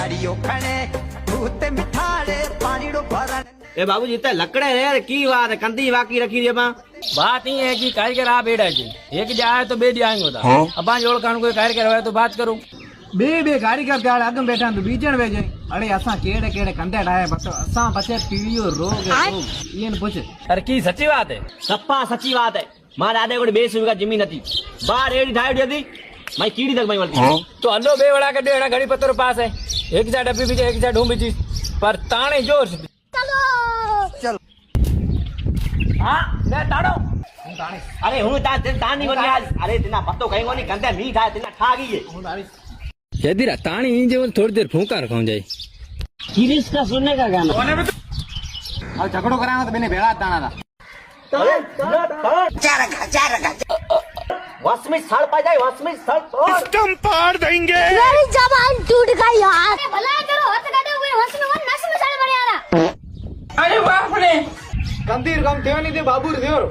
गाड़ियों खड़े भूत मिठाड़े पानी डो भरण ए बाबूजी इतने लकड़े है की बात है कंदी वाकी रखी रे मां बात ये है कि कारीगर आ बेड़ा जी एक जाए तो बे जाएंगे था अब पांच ओळखाण कोई कारीगर है तो बात करूं बे कारीगर त्याड़े अगम बैठा तो बीजण वे जाए अरे असा केड़े केड़े कंदे ठाए बस असा पछे पीलियो रोग है रोग ईन पूछ अरे की सच्ची बात है सप्पा सच्ची बात है मां दादे को 2 वीघा जमीन थी बार एडी ठाई थी मैं कीड़ी तक मैं वळती तो हलो बे वड़ा के डेढ़ा घड़ी पत्थर पास है एक जा डब्बी भी एक जा ढूंढी थी पर ताणे जोर से चलो हां ले ताड़ो अरे हूं ता तानी वनी आज अरे तेना पत्तो कहीं कोनी कंदे मी थाय तेना ठागी है यदि ताणी ही जो थोड़ी देर फूंका रखो जाए गिरीश का सुनने का गाना अब झगड़ो करावा तो बेने भेड़ा ताना था चार वसमी सड़ पा जाए वसमी सड़ तोड़ मेरी जबान टूट गई यार भला करो हाथ काटे हुए हंस में वन नस में सड़ पड़े कंदीर कम देवनी दे बाबूर देवर